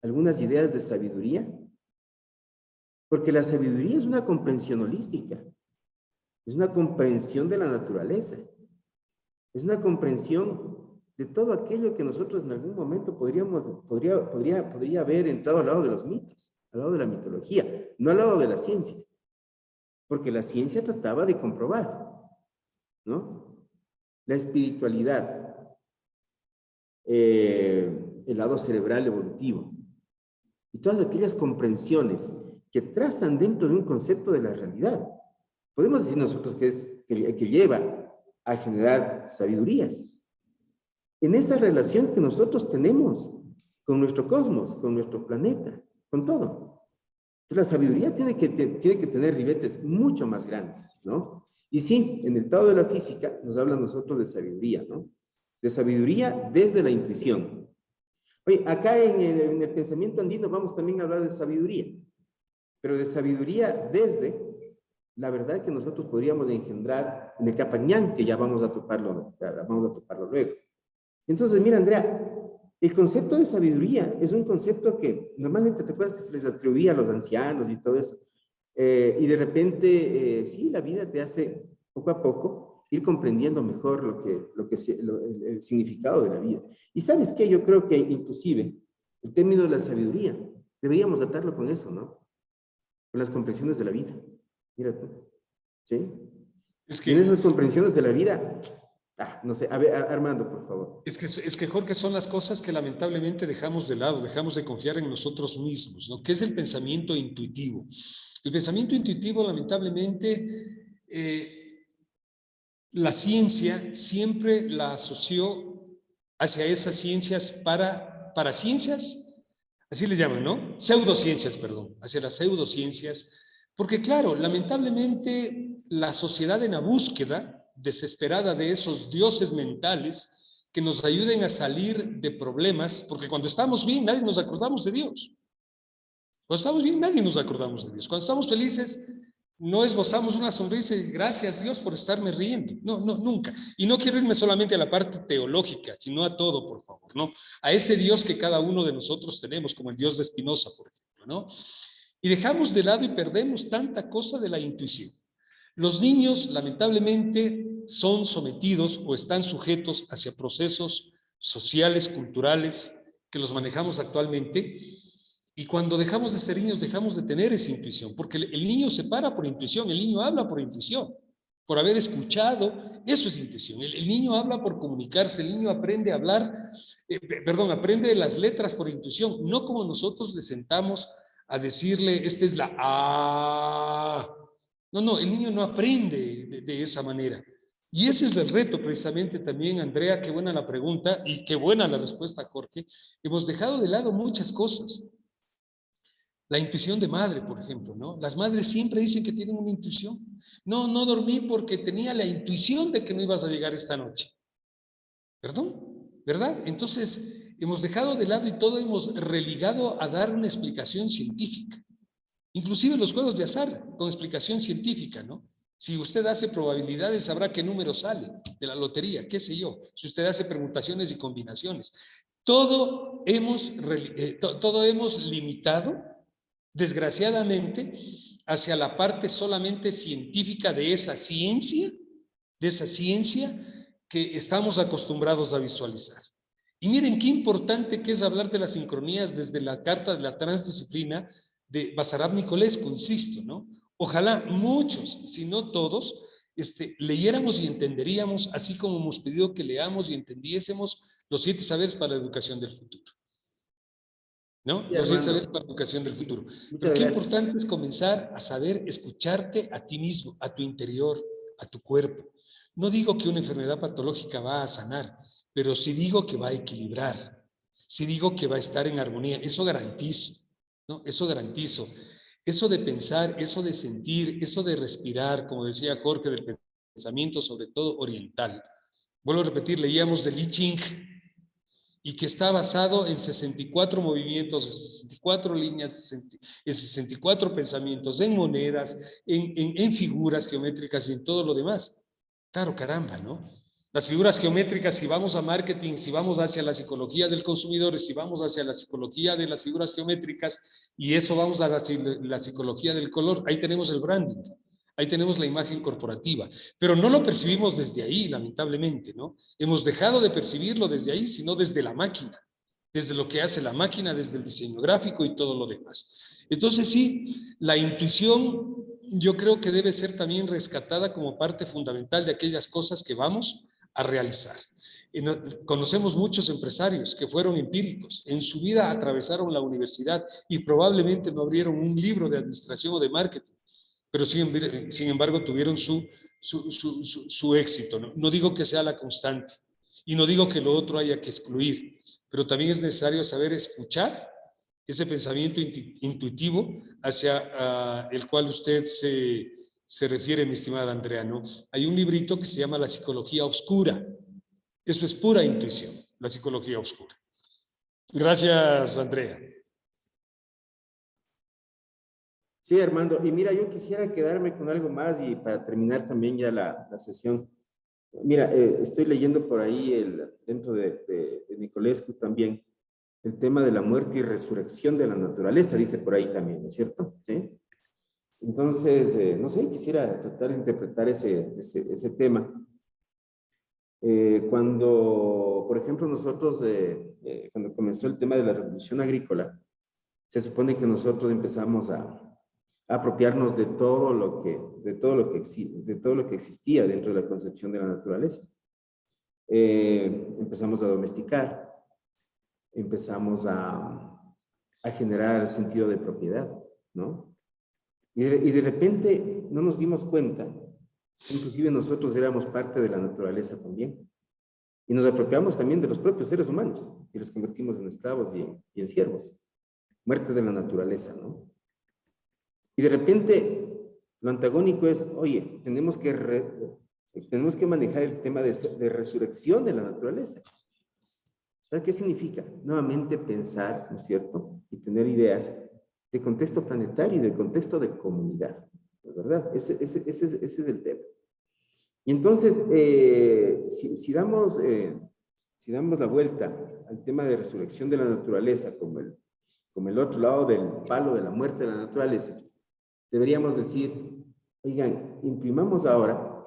algunas ideas de sabiduría, porque la sabiduría es una comprensión holística, es una comprensión de la naturaleza, es una comprensión de todo aquello que nosotros en algún momento podría haber entrado al lado de los mitos, al lado de la mitología, no al lado de la ciencia, porque la ciencia trataba de comprobar, ¿no? La espiritualidad, el lado cerebral evolutivo, y todas aquellas comprensiones que trazan dentro de un concepto de la realidad. Podemos decir nosotros que lleva a generar sabidurías. En esa relación que nosotros tenemos con nuestro cosmos, con nuestro planeta, con todo. Entonces, la sabiduría tiene que tener ribetes mucho más grandes, ¿no? Y sí, en el Tao de la Física nos habla a nosotros de sabiduría, ¿no? De sabiduría desde la intuición. Oye, acá en el pensamiento andino vamos también a hablar de sabiduría, pero de sabiduría desde la verdad que nosotros podríamos engendrar en el Capañán, que ya vamos a toparlo luego. Entonces, mira, Andrea, el concepto de sabiduría es un concepto que normalmente te acuerdas que se les atribuía a los ancianos y todo eso. Y de repente, sí, la vida te hace poco a poco ir comprendiendo mejor el significado de la vida. Y ¿sabes qué? Yo creo que inclusive el término de la sabiduría deberíamos atarlo con eso, ¿no? con las comprensiones de la vida. Mira tú, ¿sí? Es que, en esas comprensiones de la vida, no sé, a ver, Armando, por favor. es que, Jorge, son las cosas que lamentablemente dejamos de lado, dejamos de confiar en nosotros mismos, ¿no? ¿Qué es el pensamiento intuitivo? El pensamiento intuitivo, lamentablemente, la ciencia siempre la asoció hacia esas ciencias para ciencias, así le llaman, ¿no? Pseudociencias, perdón, hacia las pseudociencias, porque claro, lamentablemente la sociedad en la búsqueda desesperada de esos dioses mentales que nos ayuden a salir de problemas, porque cuando estamos bien nadie nos acordamos de Dios. Cuando estamos bien nadie nos acordamos de Dios. Cuando estamos felices no esbozamos una sonrisa y gracias Dios por estarme riendo. No, nunca. Y no quiero irme solamente a la parte teológica, sino a todo, por favor, ¿no? A ese Dios que cada uno de nosotros tenemos, como el Dios de Spinoza, por ejemplo, ¿no? Y dejamos de lado y perdemos tanta cosa de la intuición. Los niños, lamentablemente, son sometidos o están sujetos hacia procesos sociales, culturales, que los manejamos actualmente. Y cuando dejamos de ser niños, dejamos de tener esa intuición, porque el niño se para por intuición, el niño habla por intuición, por haber escuchado, eso es intuición. El niño habla por comunicarse, el niño aprende a hablar, aprende las letras por intuición, no como nosotros le sentamos a decirle, esta es la A. No, el niño no aprende de esa manera. Y ese es el reto precisamente también, Andrea, qué buena la pregunta y qué buena la respuesta, Jorge. Hemos dejado de lado muchas cosas. La intuición de madre, por ejemplo, ¿no? Las madres siempre dicen que tienen una intuición. No dormí porque tenía la intuición de que no ibas a llegar esta noche. ¿Perdón? ¿Verdad? Entonces, hemos dejado de lado y todo hemos religado a dar una explicación científica. Inclusive los juegos de azar con explicación científica, ¿no? Si usted hace probabilidades, sabrá qué número sale de la lotería, qué sé yo. Si usted hace permutaciones y combinaciones. Todo hemos limitado, desgraciadamente, hacia la parte solamente científica de esa ciencia que estamos acostumbrados a visualizar. Y miren qué importante que es hablar de las sincronías desde la carta de la transdisciplina de Basarab Nicolescu, insisto, ¿no? Ojalá muchos, si no todos, leyéramos y entenderíamos, así como hemos pedido que leamos y entendiésemos los 7 saberes para la educación del futuro. ¿No? Sí, Los 7 Armando. saberes para la educación del futuro. Muchas Pero qué gracias. importante es comenzar a saber escucharte a ti mismo, a tu interior, a tu cuerpo. No digo que una enfermedad patológica va a sanar, pero sí digo que va a equilibrar, sí digo que va a estar en armonía. Eso garantizo, ¿no? Eso garantizo. Eso de pensar, eso de sentir, eso de respirar, como decía Jorge, del pensamiento sobre todo oriental. Vuelvo a repetir, leíamos de Li Ching, y que está basado en 64 movimientos, en 64 líneas, en 64 pensamientos, en monedas, en figuras geométricas y en todo lo demás. Claro, caramba, ¿no? Las figuras geométricas, si vamos a marketing, si vamos hacia la psicología del consumidor, si vamos hacia la psicología de las figuras geométricas, y eso vamos a la psicología del color, ahí tenemos el branding. Ahí tenemos la imagen corporativa, pero no lo percibimos desde ahí, lamentablemente, ¿no? Hemos dejado de percibirlo desde ahí, sino desde la máquina, desde lo que hace la máquina, desde el diseño gráfico y todo lo demás. Entonces sí, la intuición yo creo que debe ser también rescatada como parte fundamental de aquellas cosas que vamos a realizar. Conocemos muchos empresarios que fueron empíricos, en su vida atravesaron la universidad y probablemente no abrieron un libro de administración o de marketing, pero sin embargo tuvieron su éxito. No digo que sea la constante y no digo que lo otro haya que excluir, pero también es necesario saber escuchar ese pensamiento intuitivo hacia el cual usted se refiere, mi estimada Andrea, ¿no? Hay un librito que se llama La psicología oscura. Eso es pura intuición, la psicología oscura. Gracias, Andrea. Sí, Armando. Y mira, yo quisiera quedarme con algo más y para terminar también ya la sesión. Mira, estoy leyendo por ahí dentro de Nicolescu también el tema de la muerte y resurrección de la naturaleza, dice por ahí también, ¿no es cierto? ¿Sí? Entonces, no sé, quisiera tratar de interpretar ese tema. Cuando, por ejemplo, nosotros, cuando comenzó el tema de la revolución agrícola, se supone que nosotros empezamos a apropiarnos de todo lo que existía dentro de la concepción de la naturaleza. Empezamos a domesticar, empezamos a generar sentido de propiedad, ¿no? Y de repente no nos dimos cuenta, inclusive nosotros éramos parte de la naturaleza también. Y nos apropiamos también de los propios seres humanos y los convertimos en esclavos y en siervos. Muerte de la naturaleza, ¿no? Y de repente lo antagónico es, oye, tenemos que manejar el tema de resurrección de la naturaleza. ¿Sabes qué significa? Nuevamente pensar, ¿no es cierto? Y tener ideas de contexto planetario y de contexto de comunidad, ¿verdad? Ese es el tema. Y entonces, si damos la vuelta al tema de resurrección de la naturaleza como el otro lado del palo de la muerte de la naturaleza, deberíamos decir, oigan, imprimamos ahora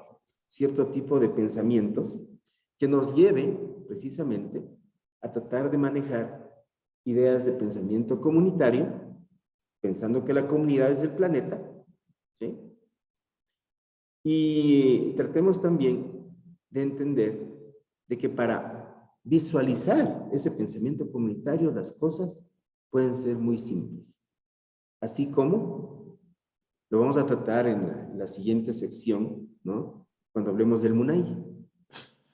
cierto tipo de pensamientos que nos lleven precisamente a tratar de manejar ideas de pensamiento comunitario, pensando que la comunidad es el planeta, ¿sí? Y tratemos también de entender de que para visualizar ese pensamiento comunitario, las cosas pueden ser muy simples. Así como lo vamos a tratar en la siguiente sección, ¿no? Cuando hablemos del Munay.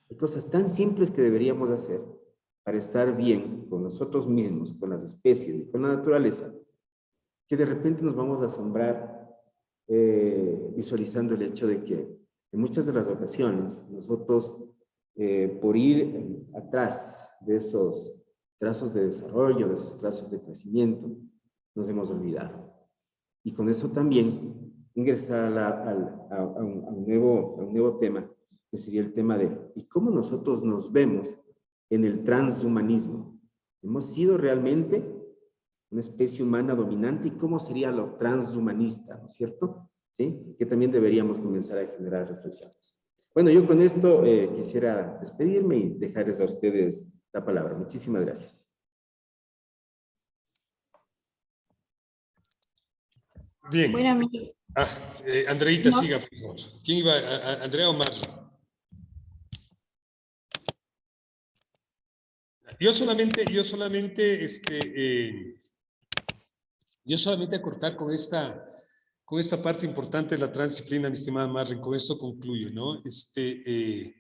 Hay cosas tan simples que deberíamos hacer para estar bien con nosotros mismos, con las especies y con la naturaleza, que de repente nos vamos a asombrar visualizando el hecho de que en muchas de las ocasiones nosotros, por ir atrás de esos trazos de desarrollo, de esos trazos de crecimiento, nos hemos olvidado. Y con eso también ingresar a un nuevo tema, que sería el tema de ¿y cómo nosotros nos vemos en el transhumanismo? ¿Hemos sido realmente una especie humana dominante? ¿Y cómo sería lo transhumanista, ¿no es cierto? ¿Sí? Que también deberíamos comenzar a generar reflexiones. Bueno, yo con esto quisiera despedirme y dejarles a ustedes la palabra. Muchísimas gracias. Bien. Bueno, Andreita, no. siga, por favor. ¿Quién iba? ¿Andrea o Marlon? Yo solamente acortar con esta parte importante de la transdisciplina, mi estimada Marlon, con esto concluyo, ¿no? El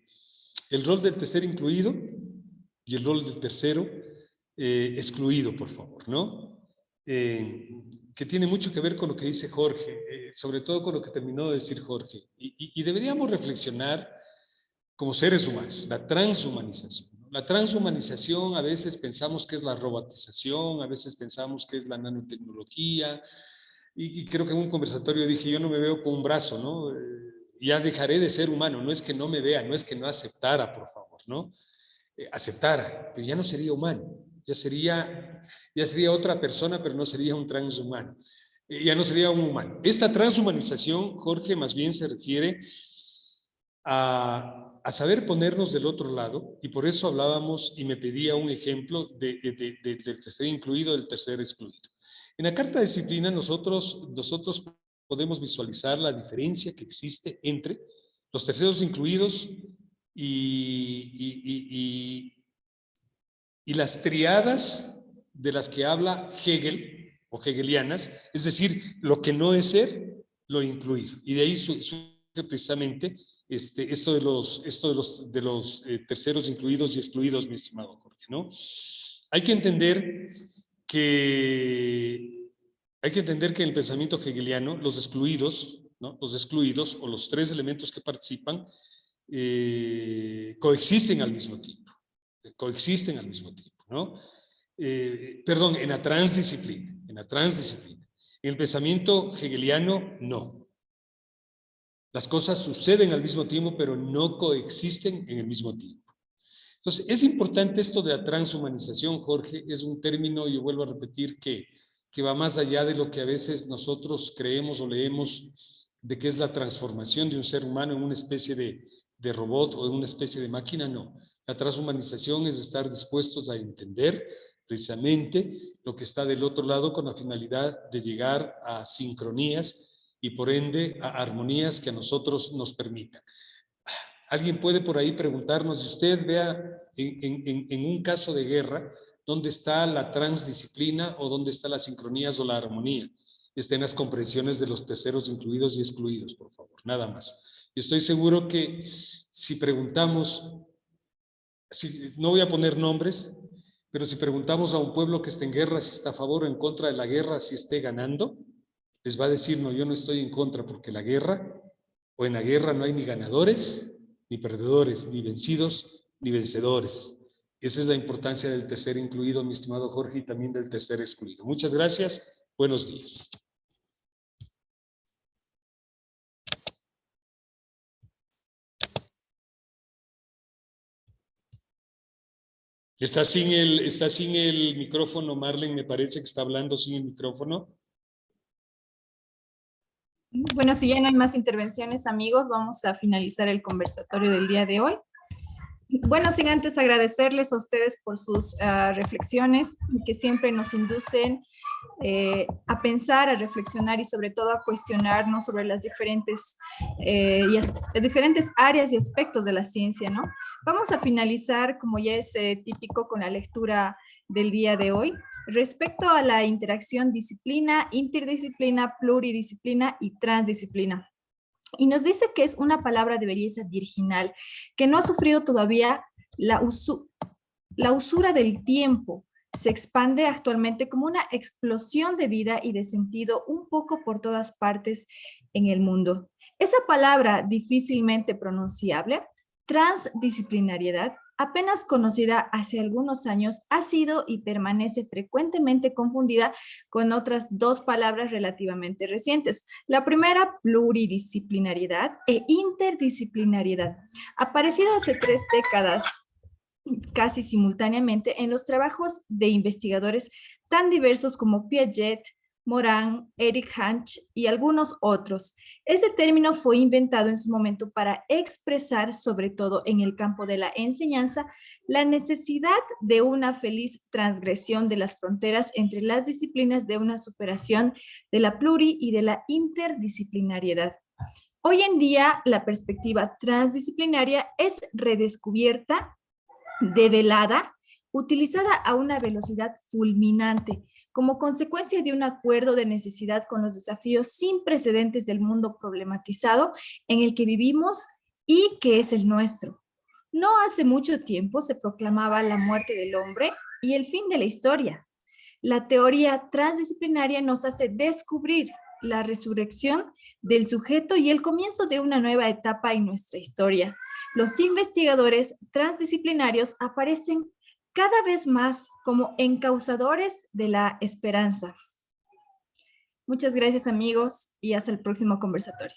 rol del tercer incluido y el rol del tercero excluido, por favor, ¿no? Que tiene mucho que ver con lo que dice Jorge, sobre todo con lo que terminó de decir Jorge. Y deberíamos reflexionar como seres humanos, la transhumanización. La transhumanización a veces pensamos que es la robotización, a veces pensamos que es la nanotecnología, y creo que en un conversatorio dije, yo no me veo con un brazo, ¿no? Ya dejaré de ser humano, no es que no me vea, no es que no aceptara, por favor, ¿no? Aceptara, pero ya no sería humano, ya sería otra persona, pero no sería un transhumano, ya no sería un humano. Esta transhumanización, Jorge, más bien se refiere a saber ponernos del otro lado, y por eso hablábamos y me pedía un ejemplo del tercer incluido, del tercer excluido. En la Carta de Disciplina nosotros podemos visualizar la diferencia que existe entre los terceros incluidos y las triadas de las que habla Hegel o hegelianas, es decir, lo que no es ser, lo incluido. Y de ahí surge precisamente esto de los terceros incluidos y excluidos, mi estimado Jorge, ¿no? Hay que entender que en el pensamiento hegeliano los excluidos, ¿no? Los excluidos o los tres elementos que participan coexisten al mismo tiempo. ¿No? Perdón, en la transdisciplina. En el pensamiento hegeliano, no. Las cosas suceden al mismo tiempo, pero no coexisten en el mismo tiempo. Entonces, es importante esto de la transhumanización, Jorge, es un término, yo vuelvo a repetir, que va más allá de lo que a veces nosotros creemos o leemos de que es la transformación de un ser humano en una especie de robot o en una especie de máquina, no. La transhumanización es estar dispuestos a entender precisamente lo que está del otro lado con la finalidad de llegar a sincronías y por ende a armonías que a nosotros nos permitan. Alguien puede por ahí preguntarnos, si usted vea en un caso de guerra, ¿dónde está la transdisciplina o dónde está las sincronías o la armonía? Está en las comprensiones de los terceros incluidos y excluidos, por favor, nada más. Yo estoy seguro que si preguntamos, no voy a poner nombres, pero si preguntamos a un pueblo que está en guerra si está a favor o en contra de la guerra, si esté ganando, les va a decir, no, yo no estoy en contra, porque la guerra, o en la guerra no hay ni ganadores, ni perdedores, ni vencidos, ni vencedores. Esa es la importancia del tercer incluido, mi estimado Jorge, y también del tercer excluido. Muchas gracias, buenos días. Está sin el micrófono, Marlene, me parece que está hablando sin el micrófono. Bueno, si ya no hay más intervenciones, amigos, vamos a finalizar el conversatorio del día de hoy. Bueno, sin antes agradecerles a ustedes por sus reflexiones que siempre nos inducen a pensar, a reflexionar y sobre todo a cuestionarnos sobre las diferentes áreas y aspectos de la ciencia, ¿no? Vamos a finalizar, como ya es típico, con la lectura del día de hoy. Respecto a la interacción disciplina, interdisciplina, pluridisciplina y transdisciplina. Y nos dice que es una palabra de belleza virginal, que no ha sufrido todavía la usura del tiempo. Se expande actualmente como una explosión de vida y de sentido un poco por todas partes en el mundo. Esa palabra difícilmente pronunciable, transdisciplinariedad, apenas conocida hace algunos años, ha sido y permanece frecuentemente confundida con otras dos palabras relativamente recientes. La primera, pluridisciplinariedad e interdisciplinariedad, aparecido hace 3 décadas casi simultáneamente en los trabajos de investigadores tan diversos como Piaget, Morin, Erich Hansch y algunos otros. Ese término fue inventado en su momento para expresar, sobre todo en el campo de la enseñanza, la necesidad de una feliz transgresión de las fronteras entre las disciplinas, de una superación de la pluri y de la interdisciplinariedad. Hoy en día, la perspectiva transdisciplinaria es redescubierta, develada, utilizada a una velocidad fulminante, como consecuencia de un acuerdo de necesidad con los desafíos sin precedentes del mundo problematizado en el que vivimos y que es el nuestro. No hace mucho tiempo se proclamaba la muerte del hombre y el fin de la historia. La teoría transdisciplinaria nos hace descubrir la resurrección del sujeto y el comienzo de una nueva etapa en nuestra historia. Los investigadores transdisciplinarios aparecen cada vez más como encausadores de la esperanza. Muchas gracias, amigos, y hasta el próximo conversatorio.